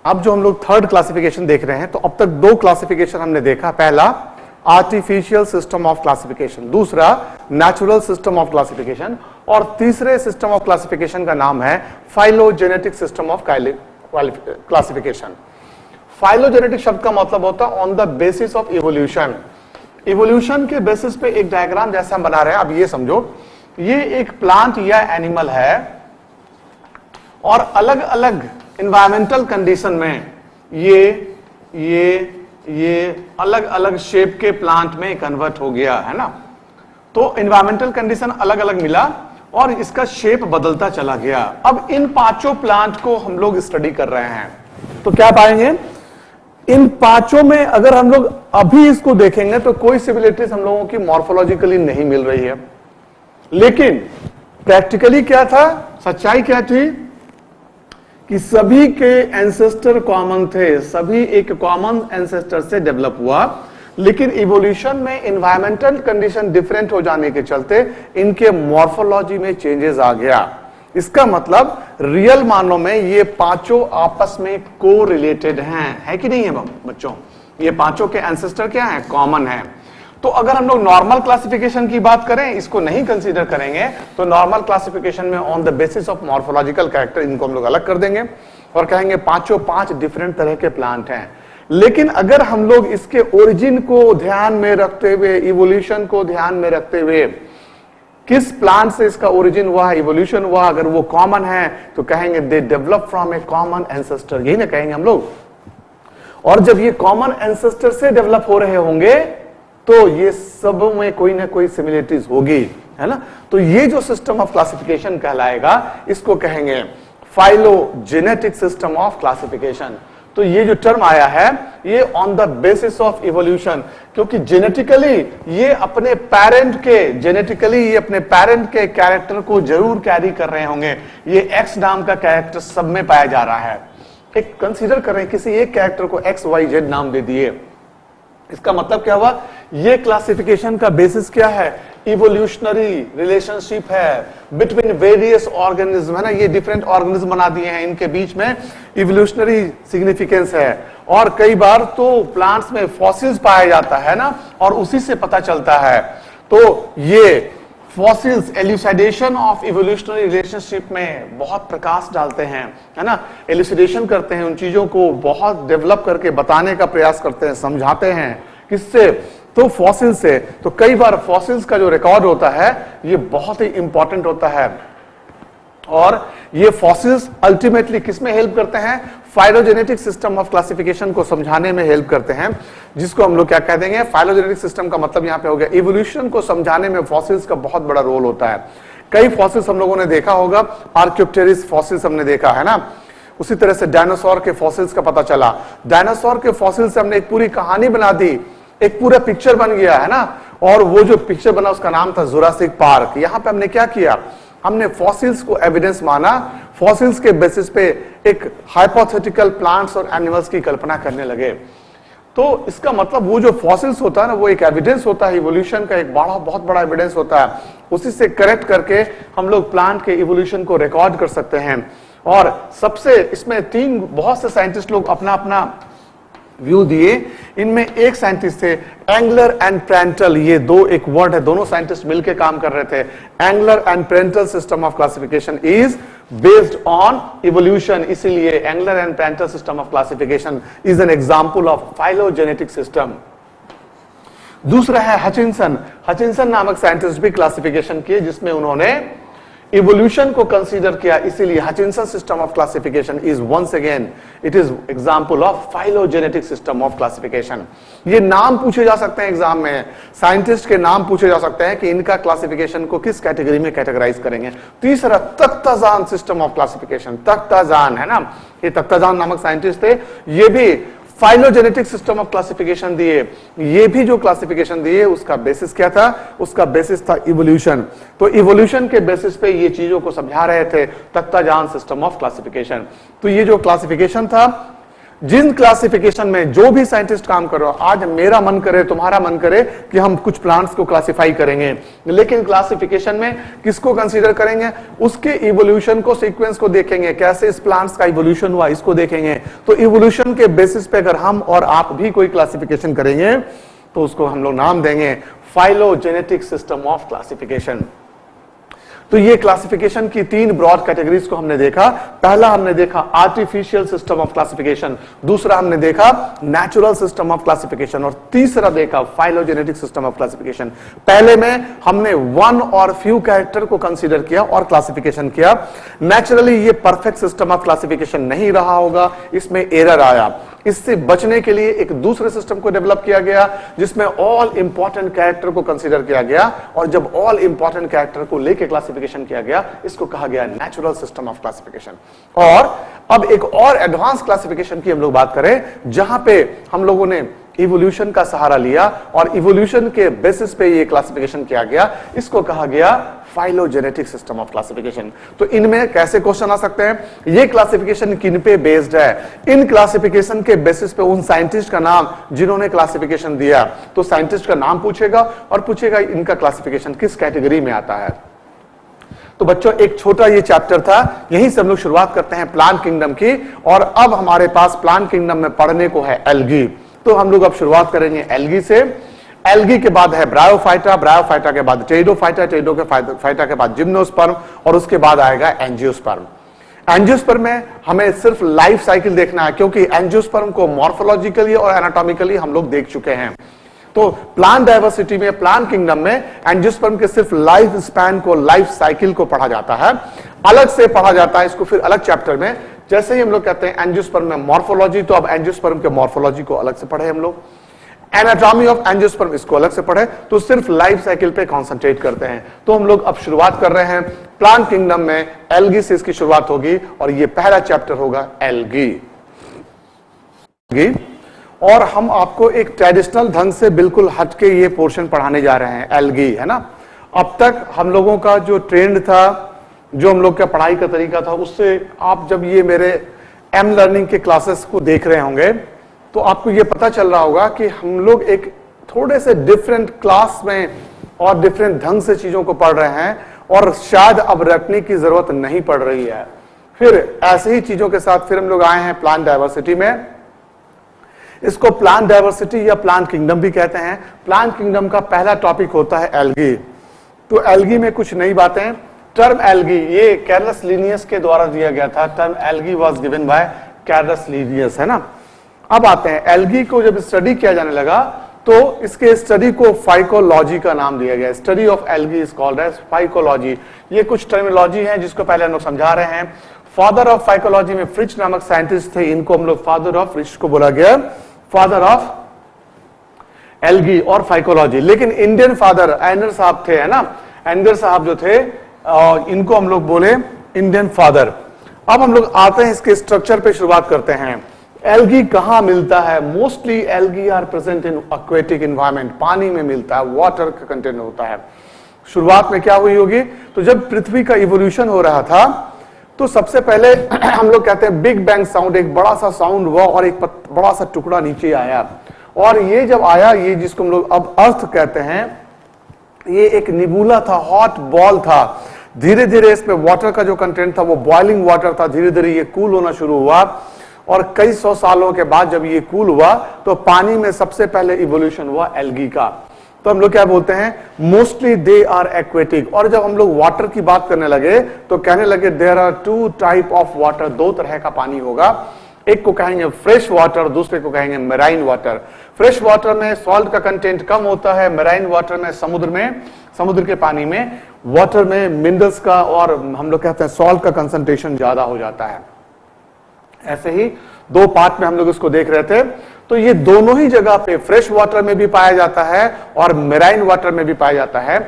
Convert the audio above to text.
अब जो हम लोग थर्ड क्लासिफिकेशन देख रहे हैं, तो अब तक दो क्लासिफिकेशन हमने देखा। पहला आर्टिफिशियल सिस्टम ऑफ क्लासिफिकेशन, दूसरा नेचुरल सिस्टम ऑफ क्लासिफिकेशन, और तीसरे सिस्टम ऑफ क्लासिफिकेशन का नाम है phylogenetic system of classification. Phylogenetic शब्द का मतलब होता है on the basis of evolution. Evolution के बेसिस पे एक डायग्राम जैसा हम बना रहे हैं। अब ये समझो, ये एक प्लांट या एनिमल है और अलग अलग एनवायरमेंटल कंडीशन में ये अलग अलग शेप के प्लांट में कन्वर्ट हो गया है ना। तो एनवायरमेंटल कंडीशन अलग अलग मिला और इसका शेप बदलता चला गया। अब इन पांचों प्लांट को हम लोग स्टडी कर रहे हैं, तो क्या पाएंगे, इन पांचों में अगर हम लोग अभी इसको देखेंगे तो कोई सिमिलरिटीज हम लोगों की मॉर्फोलॉजिकली नहीं मिल रही है। लेकिन प्रैक्टिकली क्या था, सच्चाई क्या थी कि सभी के एंसेस्टर कॉमन थे, सभी एक कॉमन एंसेस्टर से डेवलप हुआ। लेकिन इवोल्यूशन में एनवायरमेंटल कंडीशन डिफरेंट हो जाने के चलते इनके मॉर्फोलॉजी में चेंजेस आ गया। इसका मतलब रियल मानों में ये पांचों आपस में को रिलेटेड हैं, है कि नहीं है बच्चों? ये पांचों के एंसेस्टर क्या हैं, कॉमन हैं। तो अगर हम लोग नॉर्मल क्लासिफिकेशन की बात करें, इसको नहीं कंसीडर करेंगे, तो नॉर्मल क्लासिफिकेशन में on the basis of morphological character इनको हम लोग अलग कर देंगे और कहेंगे पांचों पांच डिफरेंट तरह के प्लांट हैं। लेकिन अगर हम लोग इसके ओरिजिन को ध्यान में रखते हुए, इवोल्यूशन को ध्यान में रखते हुए, किस प्लांट से इसका ओरिजिन हुआ, इवोल्यूशन हुआ, अगर वो कॉमन है तो कहेंगे they develop from A common ancestor, यही ना कहेंगे हम लोग। और जब ये कॉमन एंसेस्टर से डेवलप हो रहे होंगे तो ये सब में कोई ना कोई सिमिलरिटीज होगी, है ना। तो ये जो सिस्टम ऑफ क्लासिफिकेशन कहलाएगा, इसको कहेंगे फाइलोजेनेटिक सिस्टम ऑफ क्लासिफिकेशन। तो ये जो टर्म आया है ये on the basis of evolution, क्योंकि जेनेटिकली ये अपने पेरेंट के कैरेक्टर को जरूर कैरी कर रहे होंगे। ये एक्स नाम का कैरेक्टर सब में पाया जा रहा है। एक कंसीडर करें, किसी एक कैरेक्टर को एक्स वाई जेड नाम दे दिए, इसका मतलब क्या हुआ, ये क्लासिफिकेशन का बेसिस क्या है, इवोल्यूशनरी रिलेशनशिप है बिटवीन वेरियस ऑर्गेनिज्म, है ना। ये डिफरेंट ऑर्गेनिज्म बना दिए हैं, इनके बीच में इवोल्यूशनरी सिग्निफिकेंस है। और कई बार तो प्लांट्स में फॉसिल्स पाया जाता है ना, और उसी से पता चलता है। तो ये फॉसिल्स एल्यूसिडेशन ऑफ इवोल्यूशनरी रिलेशनशिप में बहुत प्रकाश डालते हैं, है ना। एल्यूसिडेशन करते हैं, उन चीजों को बहुत डेवलप करके बताने का प्रयास करते हैं, समझाते हैं। किससे? तो फॉसिल से। तो कई बार फॉसिल्स का जो रिकॉर्ड होता है ये बहुत ही इंपॉर्टेंट होता है। और ये फॉसिल्स अल्टीमेटली किसमें हेल्प करते हैं, फाइलोजेनेटिक सिस्टम ऑफ क्लासिफिकेशन को समझाने में हेल्प करते हैं, जिसको हम लोग क्या कह देंगे, फाइलोजेनेटिक सिस्टम का मतलब यहां पे हो गया इवोल्यूशन को समझाने में फॉसिल्स का बहुत बड़ा रोल होता है। कई फॉसिल्स हम लोगों ने देखा होगा, आर्क्योप्टेरिस फॉसिल्स हमने देखा है ना। उसी तरह से डायनासोर के फॉसिल्स का पता चला। डायनासोर के फॉसिल से हमने एक पूरी कहानी बना दी, एक पूरा पिक्चर बन गया, है ना। और वो जो पिक्चर बना उसका नाम था जुरासिक पार्क। यहां पे हमने क्या किया, हमने फॉसिल्स को एविडेंस माना, फॉसिल्स के बेसिस पे एक हाइपोथेटिकल प्लांट्स और एनिमल्स की कल्पना करने लगे। तो इसका मतलब वो जो फॉसिल्स होता है ना, वो एक एविडेंस होता है, इवोल्यूशन का एक बहुत बड़ा एविडेंस होता है। उसी से करेक्ट करके हम लोग प्लांट के इवोल्यूशन को रिकॉर्ड कर सकते हैं। और सबसे इसमें बहुत से साइंटिस्ट लोग अपना अपना व्यू दिए। इनमें एक साइंटिस्ट थे एंगलर एंड प्रेंटल, ये दो एक वर्ड है, दोनों साइंटिस्ट मिलकर काम कर रहे थे। Engler and Prantl system of classification is based on evolution, इसीलिए Engler and Prantl system of classification is an example of phylogenetic system. दूसरा है हचिंसन नामक साइंटिस्ट भी क्लासिफिकेशन किए, जिसमें उन्होंने इवोल्यूशन को कंसीडर किया। इसीलिए Hutchinson system of classification is once again it is example of phylogenetic system of classification. ये नाम पूछे जा सकते हैं एग्जाम में, साइंटिस्ट के नाम पूछे जा सकते हैं कि इनका क्लासिफिकेशन को किस कैटेगरी में कैटेगराइज करेंगे। तीसरा तख्ताजान सिस्टम ऑफ क्लासिफिकेशन, तख्ताजान है ना, ये तख्ताजान नामक साइंटिस्ट थे, ये भी फाइलोजेनेटिक सिस्टम ऑफ क्लासिफिकेशन दिए। ये भी जो क्लासिफिकेशन दिए उसका बेसिस क्या था, उसका बेसिस था इवोल्यूशन। तो इवोल्यूशन के बेसिस पे ये चीजों को समझा रहे थे तख्ताजान सिस्टम ऑफ क्लासिफिकेशन। तो ये जो क्लासिफिकेशन था जिन क्लासिफिकेशन में जो भी साइंटिस्ट काम कर रहे हो, आज मेरा मन करे, तुम्हारा मन करे कि हम कुछ प्लांट्स को क्लासिफाई करेंगे, लेकिन क्लासिफिकेशन में किसको कंसीडर करेंगे? उसके इवोल्यूशन को, सीक्वेंस को देखेंगे, कैसे इस प्लांट्स का इवोल्यूशन हुआ इसको देखेंगे। तो इवोल्यूशन के बेसिस पे अगर हम और आप भी कोई क्लासिफिकेशन करेंगे तो उसको हम लोग नाम देंगे फाइलोजेनेटिक सिस्टम ऑफ क्लासिफिकेशन। तो ये क्लासिफिकेशन की 3 ब्रॉड कैटेगरीज को हमने देखा। पहला हमने देखा आर्टिफिशियल सिस्टम ऑफ क्लासिफिकेशन, दूसरा हमने देखा नेचुरल सिस्टम ऑफ क्लासिफिकेशन, और तीसरा देखा फाइलोजेनेटिक सिस्टम ऑफ क्लासिफिकेशन। पहले में हमने वन और फ्यू कैरेक्टर को कंसीडर किया और क्लासिफिकेशन किया। नेचुरली ये परफेक्ट सिस्टम ऑफ क्लासिफिकेशन नहीं रहा होगा, इसमें एरर आया। इससे बचने के लिए एक दूसरे सिस्टम को डेवलप किया गया जिसमें ऑल इंपॉर्टेंट कैरेक्टर को कंसीडर किया गया, और जब ऑल इंपॉर्टेंट कैरेक्टर को लेके क्लासिफिकेशन किया गया, इसको कहा गया नेचुरल सिस्टम ऑफ क्लासिफिकेशन। और अब एक और एडवांस क्लासिफिकेशन की हम लोग बात करें, जहां पे हम लोगों ने इवोल्यूशन का सहारा लिया और इवोल्यूशन के बेसिस पे ये क्लासिफिकेशन किया गया, इसको कहा गया फाइलोजेनेटिक सिस्टम ऑफ क्लासिफिकेशन। तो इनमें कैसे क्वेश्चन आ सकते हैं? ये क्लासिफिकेशन किन पे बेस्ड है? इन क्लासिफिकेशन के बेसिस पे उन साइंटिस्ट का नाम जिन्होंने क्लासिफिकेशन दिया, तो साइंटिस्ट का नाम पूछेगा और पूछेगा इनका क्लासिफिकेशन किस कैटेगरी में आता है। तो बच्चों, एक छोटा ये चैप्टर था, यहीं से हम लोग शुरुआत करते हैं प्लांट किंगडम की, और अब हमारे पास प्लांट किंगडम में पढ़ने को है एल्गी। तो हम लोग अब शुरुआत करेंगे एल्गी से। एल्गी के बाद है ब्रायोफाइटा, ब्रायोफाइटा के बाद टेरिडोफाइटा, टेरिडोफाइटा के बाद जिम्नोस्पर्म, और उसके बाद आएगा एंजियोस्पर्म। एंजियोस्पर्म में हमें सिर्फ लाइफ साइकिल देखना है, क्योंकि एंजियोस्पर्म को मॉर्फोलॉजिकली और एनाटॉमिकली हम लोग देख चुके हैं। तो प्लांट डायवर्सिटी में, प्लांट किंगडम में एंजियोस्पर्म के सिर्फ लाइफ स्पैन को, लाइफ साइकिल को पढ़ा जाता है, अलग से पढ़ा जाता है इसको फिर अलग चैप्टर में। जैसे ही हम लोग कहते हैं एंजियोस्पर्म में मॉर्फोलॉजी, तो अब एंजियोस्पर्म के मॉर्फोलॉजी को अलग से पढ़े हम लोग, एनाटॉमी ऑफ एंजियोस्पर्म इसको अलग से पढ़े, तो सिर्फ लाइफ साइकिल पे कंसंट्रेट करते हैं। तो हम लोग अब शुरुआत कर रहे हैं प्लांट किंगडम में, एल्गी से इसकी शुरुआत होगी, और ये पहला चैप्टर होगा एल्गी। और हम आपको एक ट्रेडिशनल ढंग से बिल्कुल हटके ये पोर्शन पढ़ाने जा रहे हैं, एल्गी, है ना। अब तक हम लोगों का जो ट्रेंड था, जो हम लोग का पढ़ाई का तरीका था, उससे आप जब ये मेरे एम लर्निंग के क्लासेस को देख रहे होंगे तो आपको ये पता चल रहा होगा कि हम लोग एक थोड़े से डिफरेंट क्लास में और डिफरेंट ढंग से चीजों को पढ़ रहे हैं, और शायद अब रटने की जरूरत नहीं पड़ रही है। फिर ऐसे ही चीजों के साथ फिर हम लोग आए हैं प्लांट डायवर्सिटी में। इसको प्लांट डायवर्सिटी या प्लांट किंगडम भी कहते हैं। प्लांट किंगडम का पहला टॉपिक होता है एल्गी। तो एल्गी में कुछ नई बातें। टर्म एल्गी ये कैरलस लिनियस के द्वारा दिया गया था। Term algae was given by Carlos Linnaeus, है ना। अब आते हैं एल्गी को जब स्टडी किया जाने लगा तो इसके स्टडी को फाइकोलॉजी का नाम दिया गया। Study of algae is called as phycology. ये कुछ टर्मिनोलॉजी है जिसको पहले हम लोग समझा रहे हैं। फादर ऑफ फाइकोलॉजी में फ्रिच नामक साइंटिस्ट थे, इनको हम लोग फादर ऑफ फ्रिच को बोला गया, फादर ऑफ एल्गी और फाइकोलॉजी। लेकिन इंडियन फादर एंगर साहब थे, है ना, एंगर साहब जो थे इनको हम लोग बोले इंडियन फादर। अब हम लोग आते हैं इसके स्ट्रक्चर पे शुरुआत करते हैं। एल्गी कहां मिलता है? Mostly algae are present in aquatic environment, पानी में मिलता है, वाटर का कंटेंट होता है। शुरुआत में क्या हुई होगी? तो जब पृथ्वी का इवोल्यूशन हो रहा था तो सबसे पहले हम लोग कहते हैं बिग बैंग साउंड, एक बड़ा सा साउंड हुआ और एक बड़ा सा टुकड़ा नीचे आया, और ये जब आया, ये जिसको हम लोग अब अर्थ कहते हैं, ये एक निबुला था, हॉट बॉल था। धीरे धीरे इसमें वाटर का जो कंटेंट था वो बॉइलिंग वाटर था, धीरे धीरे ये कूल होना शुरू हुआ, और कई सौ सालों के बाद जब ये कूल हुआ तो पानी में सबसे पहले इवोल्यूशन हुआ एल्गी का। तो हम लोग क्या बोलते हैं? Mostly they are aquatic. और जब हम लोग वाटर की बात करने लगे तो कहने लगे there are two type of water, दो तरह का पानी होगा। एक को कहेंगे फ्रेश वाटर, दूसरे को कहेंगे मेराइन वाटर। फ्रेश वाटर में सॉल्ट का कंटेंट कम होता है, मेराइन वाटर में समुद्र के पानी में वाटर में मिनरल्स का और हम लोग कहते हैं सॉल्ट का कंसंट्रेशन ज्यादा हो जाता है। ऐसे ही दो पार्ट में हम लोग इसको देख रहे थे। तो ये दोनों ही जगह पे फ्रेश वाटर में भी पाया जाता है और मेराइन वाटर में भी पाया जाता है।